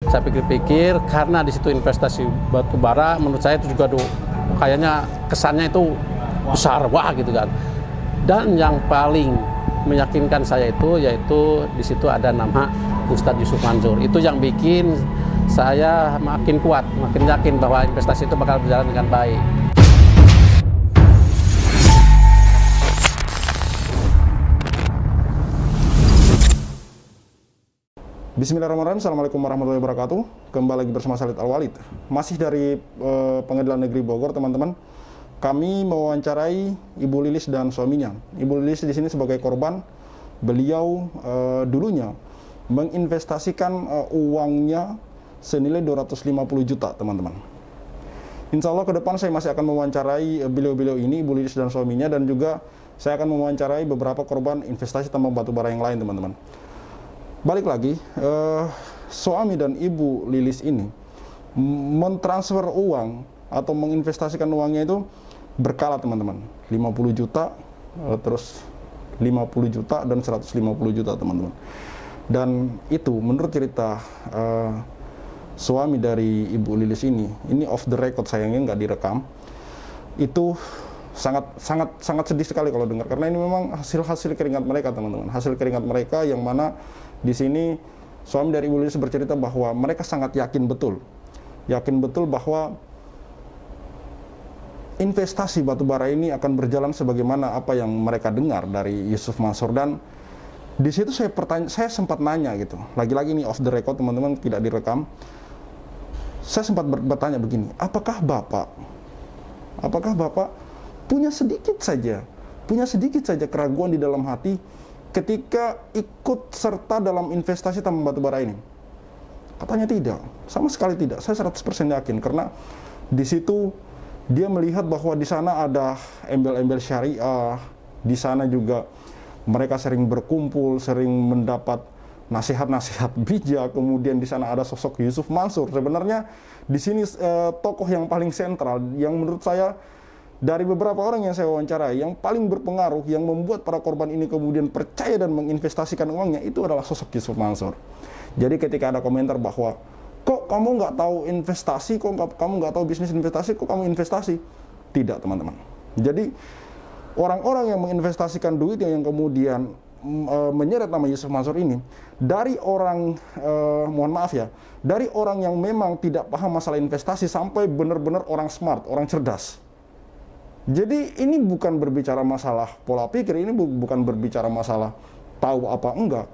Saya pikir-pikir karena di situ investasi batu bara, menurut saya itu juga kayaknya kesannya itu besar, wah gitu kan. Dan yang paling meyakinkan saya itu yaitu di situ ada nama Ustadz Yusuf Mansur. Itu yang bikin saya makin kuat, makin yakin bahwa investasi itu bakal berjalan dengan baik. Bismillahirrahmanirrahim. Assalamualaikum warahmatullahi wabarakatuh. Kembali lagi bersama Salid Al-Walid. Masih dari Pengadilan Negeri Bogor, teman-teman. Kami mewawancarai Ibu Lilis dan suaminya. Ibu Lilis di sini sebagai korban. Beliau dulunya menginvestasikan uangnya senilai 250 juta, teman-teman. Insya Allah ke depan saya masih akan mewawancarai beliau-beliau ini, Ibu Lilis dan suaminya, dan juga saya akan mewawancarai beberapa korban investasi tambang batu bara yang lain, teman-teman. Balik lagi, suami dan Ibu Lilis ini mentransfer uang atau menginvestasikan uangnya itu berkala, teman-teman. 50 juta, terus 50 juta dan 150 juta, teman-teman. Dan itu menurut cerita suami dari Ibu Lilis ini off the record, sayangnya nggak direkam. Itu sangat sedih sekali kalau dengar, karena ini memang hasil keringat mereka, teman-teman. Hasil keringat mereka yang mana di sini suami dari Ibu Lilis bercerita bahwa mereka sangat yakin betul bahwa investasi batubara ini akan berjalan sebagaimana apa yang mereka dengar dari Yusuf Mansur. Dan di situ saya sempat nanya gitu, lagi-lagi ini off the record, teman-teman, tidak direkam. Saya sempat bertanya begini, apakah bapak punya sedikit saja keraguan di dalam hati ketika ikut serta dalam investasi tambang batu bara ini? Katanya tidak, sama sekali tidak. Saya 100% yakin, karena di situ dia melihat bahwa di sana ada embel-embel syariah, di sana juga mereka sering berkumpul, sering mendapat nasihat-nasihat bijak. Kemudian di sana ada sosok Yusuf Mansur. Sebenarnya di sini tokoh yang paling sentral, yang menurut saya dari beberapa orang yang saya wawancarai, yang paling berpengaruh, yang membuat para korban ini kemudian percaya dan menginvestasikan uangnya, itu adalah sosok Yusuf Mansur. Jadi ketika ada komentar bahwa, kok kamu nggak tahu investasi, kok kamu nggak tahu bisnis investasi, kok kamu investasi? Tidak, teman-teman. Jadi orang-orang yang menginvestasikan duit yang kemudian menyeret nama Yusuf Mansur ini, dari orang, mohon maaf ya, dari orang yang memang tidak paham masalah investasi sampai benar-benar orang smart, orang cerdas. Jadi ini bukan berbicara masalah pola pikir, ini bukan berbicara masalah tahu apa enggak.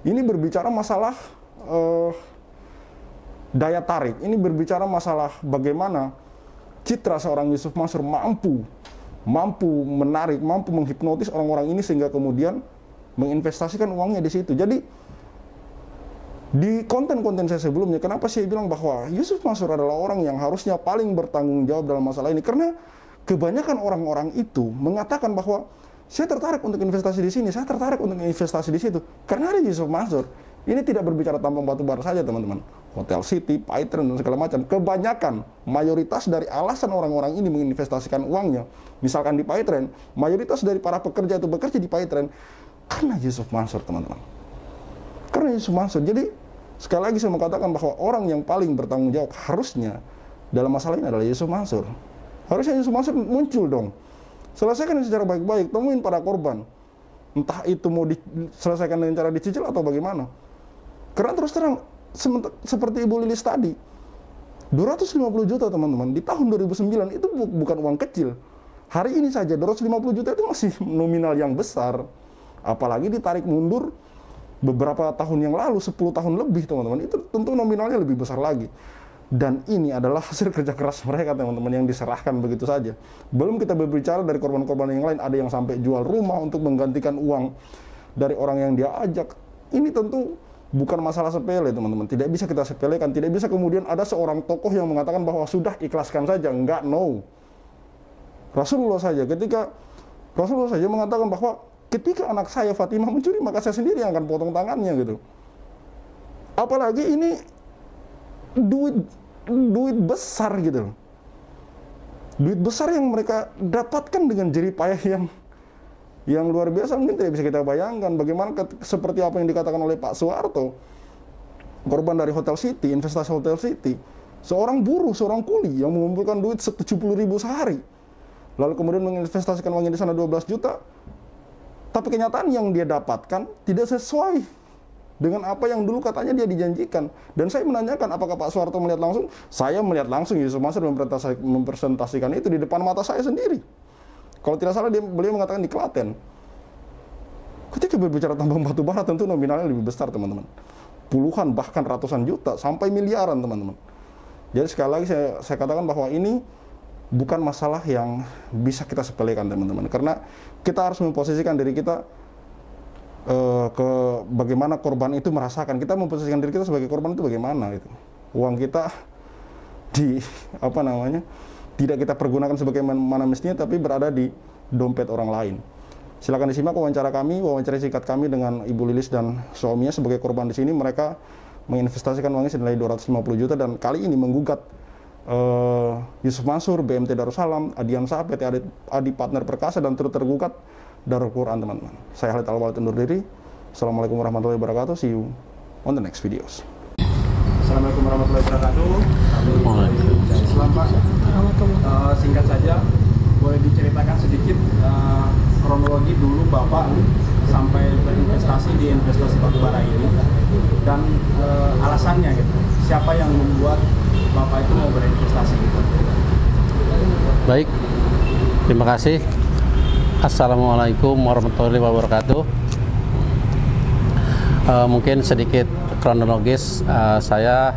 Ini berbicara masalah daya tarik. Ini berbicara masalah bagaimana citra seorang Yusuf Mansur mampu menarik, mampu menghipnotis orang-orang ini sehingga kemudian menginvestasikan uangnya di situ. Jadi di konten-konten saya sebelumnya, kenapa saya bilang bahwa Yusuf Mansur adalah orang yang harusnya paling bertanggung jawab dalam masalah ini? Karena kebanyakan orang-orang itu mengatakan bahwa saya tertarik untuk investasi di sini, saya tertarik untuk investasi di situ, karena ada Yusuf Mansur. Ini tidak berbicara tambang batu bara saja, teman-teman. Hotel City, Paytren, dan segala macam. Kebanyakan, mayoritas dari alasan orang-orang ini menginvestasikan uangnya, misalkan di Paytren, mayoritas dari para pekerja itu bekerja di Paytren karena Yusuf Mansur, teman-teman. Karena Yusuf Mansur. Jadi sekali lagi saya mengatakan bahwa orang yang paling bertanggung jawab harusnya dalam masalah ini adalah Yusuf Mansur. Harusnya Yusuf Mansur muncul dong. Selesaikan secara baik-baik, temuin para korban. Entah itu mau diselesaikan dengan cara dicicil atau bagaimana. Karena terus terang, seperti Ibu Lilis tadi, 250 juta, teman-teman, di tahun 2009 itu bukan uang kecil. Hari ini saja 250 juta itu masih nominal yang besar. Apalagi ditarik mundur beberapa tahun yang lalu, 10 tahun lebih, teman-teman. Itu tentu nominalnya lebih besar lagi. Dan ini adalah hasil kerja keras mereka, teman-teman, yang diserahkan begitu saja. Belum kita berbicara dari korban-korban yang lain, ada yang sampai jual rumah untuk menggantikan uang dari orang yang dia ajak. Ini tentu bukan masalah sepele, teman-teman. Tidak bisa kita sepelekan. Tidak bisa kemudian ada seorang tokoh yang mengatakan bahwa sudah ikhlaskan saja. Enggak, no. Rasulullah saja mengatakan bahwa ketika anak saya Fatimah mencuri, maka saya sendiri yang akan potong tangannya, gitu. Apalagi ini duit besar gitu loh. Duit besar yang mereka dapatkan dengan jerih payah yang luar biasa. Mungkin tidak bisa kita bayangkan bagaimana seperti apa yang dikatakan oleh Pak Soeharto. korban dari Hotel City, investasi Hotel City, seorang buruh, seorang kuli yang mengumpulkan duit 70.000 sehari, lalu kemudian menginvestasikan uangnya di sana 12 juta, tapi kenyataan yang dia dapatkan tidak sesuai dengan apa yang dulu katanya dia dijanjikan. Dan saya menanyakan, apakah Pak Soeharto melihat langsung? Saya melihat langsung Yusuf Mansur mempresentasikan itu di depan mata saya sendiri. Kalau tidak salah beliau mengatakan di Klaten. Ketika berbicara tambang batu bara tentu nominalnya lebih besar, teman-teman. Puluhan bahkan ratusan juta sampai miliaran, teman-teman. Jadi sekali lagi saya katakan bahwa ini bukan masalah yang bisa kita sepelekan, teman-teman. Karena kita harus memposisikan diri kita ke bagaimana korban itu merasakan. Kita memposisikan diri kita sebagai korban itu bagaimana itu. Uang kita tidak kita pergunakan sebagaimana mestinya, tapi berada di dompet orang lain. Silakan disimak wawancara singkat kami dengan Ibu Lilis dan suaminya sebagai korban di sini. Mereka menginvestasikan uangnya senilai 250 juta dan kali ini menggugat Yusuf Mansur, BMT Darussalam, Adiansa, PT Adi Partner Perkasa, dan tergugat Darul Quran, teman-teman. Saya Khalid Al-Walid undur diri. Assalamualaikum warahmatullahi wabarakatuh. See you on the next videos. Assalamualaikum warahmatullahi wabarakatuh. Selamat singkat saja, boleh diceritakan sedikit kronologi dulu Bapak sampai berinvestasi di investasi batubara ini dan alasannya gitu. Siapa yang membuat Bapak itu mau berinvestasi gitu? Baik, terima kasih. Assalamualaikum warahmatullahi wabarakatuh. Mungkin sedikit kronologis, saya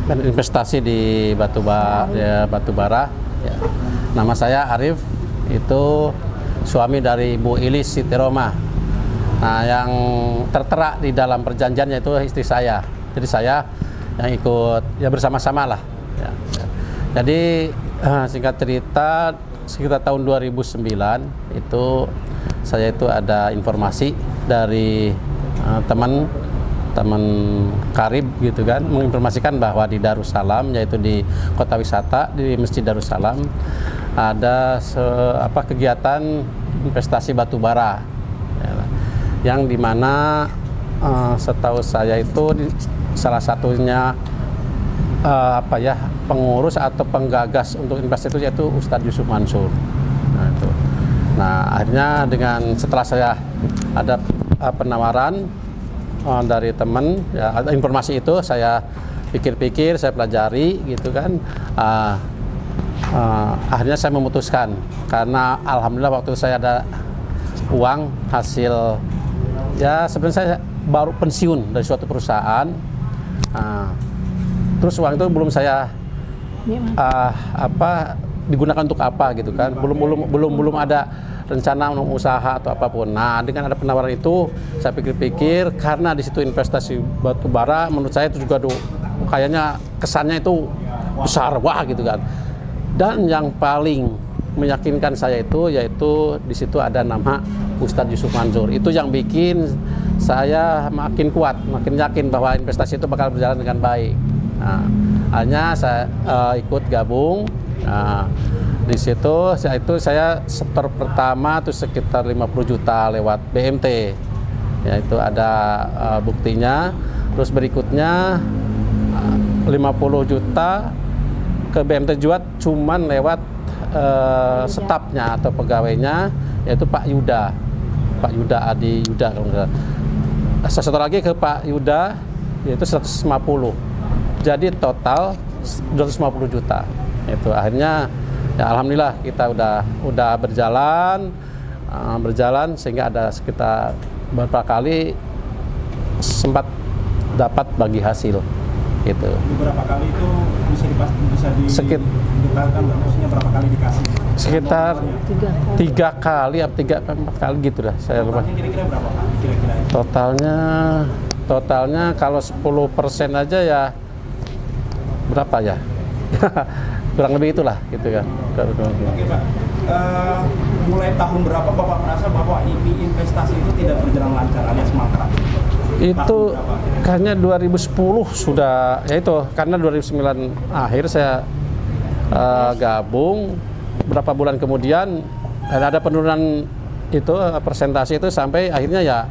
berinvestasi di batubara. Ya. Nama saya Arif, itu suami dari Ibu Ilis Sitiroma. Nah, yang tertera di dalam perjanjiannya itu istri saya. Jadi saya yang ikut ya bersama-sama lah. Ya. Jadi singkat cerita, sekitar tahun 2009 itu saya itu ada informasi dari teman karib gitu kan, menginformasikan bahwa di Darussalam, yaitu di kota wisata di Masjid Darussalam, ada kegiatan investasi batubara ya, yang dimana setahu saya itu salah satunya pengurus atau penggagas untuk investasi itu yaitu Ustadz Yusuf Mansur. Nah, akhirnya setelah saya ada penawaran dari teman, ya, informasi itu saya pikir-pikir, saya pelajari gitu kan. Akhirnya saya memutuskan, karena alhamdulillah waktu itu saya ada uang hasil, ya sebenarnya saya baru pensiun dari suatu perusahaan. Terus uang itu belum saya digunakan untuk apa gitu kan, belum ada rencana untuk usaha atau apapun. Nah, dengan ada penawaran itu saya pikir-pikir, karena di situ investasi batu bara, menurut saya itu juga kayaknya kesannya itu besar, wah gitu kan. Dan yang paling meyakinkan saya itu yaitu di situ ada nama Ustadz Yusuf Mansur. Itu yang bikin saya makin kuat, makin yakin bahwa investasi itu bakal berjalan dengan baik. Nah, hanya saya ikut gabung. Nah, di situ saya setor pertama itu sekitar 50 juta lewat BMT. Ya, itu ada buktinya. Terus berikutnya 50 juta ke BMT juga cuman lewat stafnya atau pegawainya, yaitu Pak Yuda Adi Yuda. Saya setor lagi ke Pak Yuda, yaitu 150. Jadi total 250 juta. Itu akhirnya ya alhamdulillah kita udah berjalan sehingga ada sekitar beberapa kali sempat dapat bagi hasil gitu. Beberapa kali itu bisa didetailkan, maksudnya berapa kali dikasih? Sekitar 3 kali atau 4 kali gitu lah saya lupa. Kira-kira berapa Pak? Kira-kira totalnya kalau 10% aja ya berapa ya? Kurang lebih itulah gitu kan. Oke Pak, mulai tahun berapa Bapak merasa bahwa ini investasi itu tidak berjalan lancar alias mangkrak? Itu kayaknya 2010 sudah, ya itu karena 2009 akhir saya gabung, berapa bulan kemudian ada penurunan itu persentase itu sampai akhirnya ya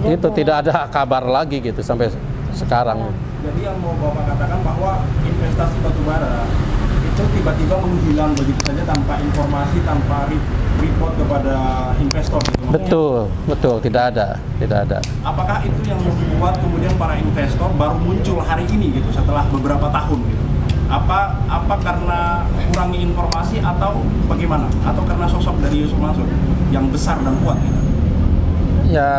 itu tidak ada kabar lagi gitu sampai sekarang. Jadi yang mau Bapak katakan bahwa investasi batubara itu tiba-tiba menghilang begitu saja tanpa informasi, tanpa report kepada investor gitu. Maksudnya, Betul, tidak ada. apakah itu yang membuat kemudian para investor baru muncul hari ini gitu setelah beberapa tahun gitu? Apa karena kurangnya informasi atau bagaimana? Atau karena sosok dari Yusuf Mansur yang besar dan kuat gitu? Ya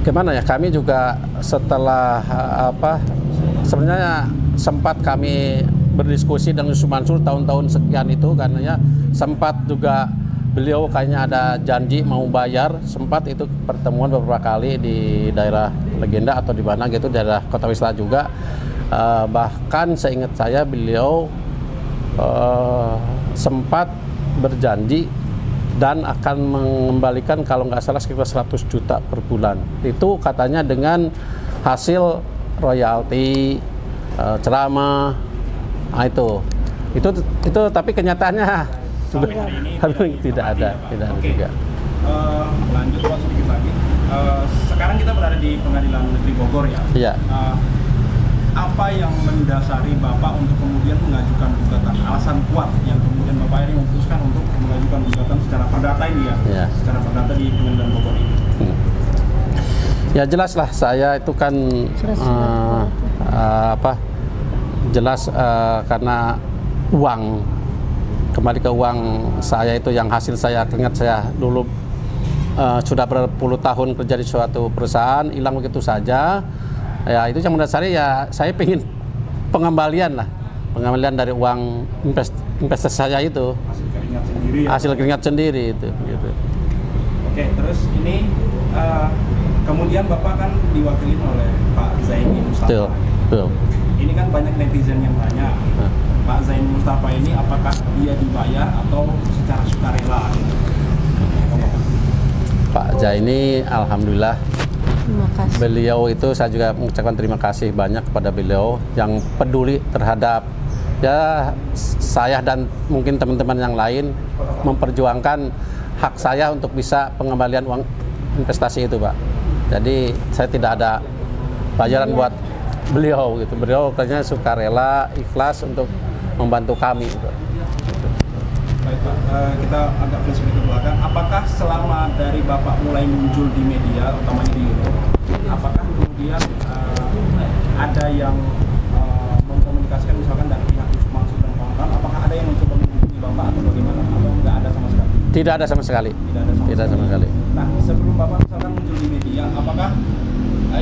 gimana ya, kami juga setelah sebenarnya sempat kami berdiskusi dengan Yusuf Mansur tahun-tahun sekian itu, karena sempat juga beliau kayaknya ada janji mau bayar, sempat itu pertemuan beberapa kali di daerah Legenda atau di mana gitu, daerah Kota Wisata juga. Bahkan seingat saya beliau sempat berjanji dan akan mengembalikan kalau nggak salah sekitar 100 juta per bulan. Itu katanya dengan hasil royalti, ceramah, itu tapi kenyataannya Sampai hari ini tidak ada juga. Lanjut Pak sedikit lagi. Sekarang kita berada di Pengadilan Negeri Bogor ya. Iya. Apa yang mendasari Bapak untuk kemudian mengajukan gugatan? Alasan kuat yang kemudian Bapak ini memutuskan untuk mengajukan gugatan secara perdata ini ya? Iya. Secara perdata di Pengadilan Bogor ini. Ya jelas lah, saya itu kan jelas karena uang, kembali ke uang saya itu yang hasil saya, ingat saya dulu sudah berpuluh tahun kerja di suatu perusahaan, hilang begitu saja. Ya itu yang mendasari, ya saya ingin pengembalian dari uang investasi saya itu. Hasil keringat sendiri ya? Hasil keringat sendiri itu gitu. Oke, terus ini kemudian Bapak kan diwakili oleh Pak Zaini Mustafa. Betul. Ini kan banyak netizen yang tanya, Pak Zaini Mustafa ini apakah dia dibayar atau secara sukarela? Pak Zaini, alhamdulillah, Terima kasih. beliau itu saya juga mengucapkan terima kasih banyak kepada beliau yang peduli terhadap saya dan mungkin teman-teman yang lain, memperjuangkan hak saya untuk bisa pengembalian uang investasi itu, Pak. Jadi saya tidak ada bayaran buat beliau gitu. Beliau katanya sukarela, ikhlas untuk membantu kami gitu. Baik Pak, kita agak flashback ke belakang. Apakah selama dari Bapak mulai muncul di media, utamanya di YouTube, apakah kemudian ada yang mengkomunikasikan misalkan dari pihak Yusuf Mansur dan kawan-kawan, apakah ada yang mencoba menghubungi Bapak atau bagaimana? Atau nggak ada sama sekali? Tidak ada sama sekali. Tidak sama sekali. Nah, sebelum Bapak misalkan muncul di media, apakah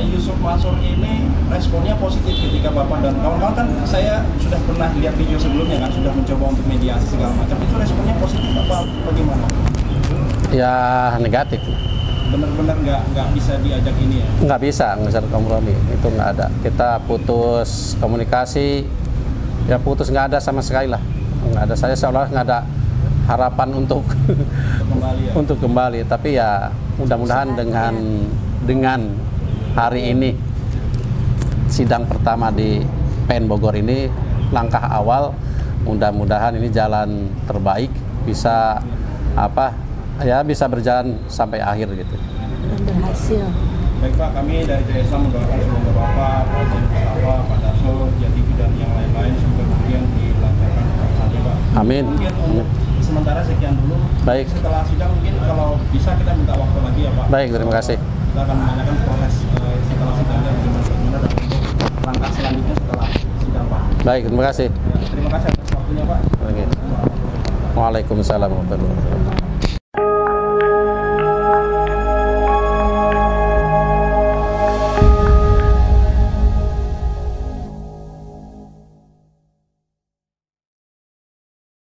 Yusuf Mansur ini responnya positif ketika Bapak dan kawan-kawan, kan saya sudah pernah lihat video sebelumnya kan, sudah mencoba untuk mediasi segala macam, itu responnya positif apa bagaimana? Ya negatif. Benar-benar nggak bisa diajak ini ya? Nggak bisa kompromi, itu nggak ada. Kita putus komunikasi, ya putus, nggak ada sama sekali lah. Nggak ada, saya seolah nggak ada harapan untuk Kembali ya? untuk kembali. Tapi ya mudah-mudahan dengan hari ini sidang pertama di PN Bogor ini langkah awal, mudah-mudahan ini jalan terbaik, bisa bisa berjalan sampai akhir gitu. Dan berhasil. Baik Pak, kami dari JSA mendoakan semoga Bapak, Pak Zaini Mustafa, Pak Darso, Jativi dan yang lain-lain semoga kemudian dilancarkan saja Pak. Amin. Mungkin untuk sementara sekian dulu. Baik. Setelah sidang mungkin kalau bisa kita minta waktu lagi ya Pak. Baik, terima kasih. Kita akan menanyakan proses setelah sidangnya bagaimana dan langkah selanjutnya setelah sidang Pak. Baik, terima kasih. Ya, terima kasih atas waktunya Pak. Oke. Waalaikumsalam warahmatullahi wabarakatuh.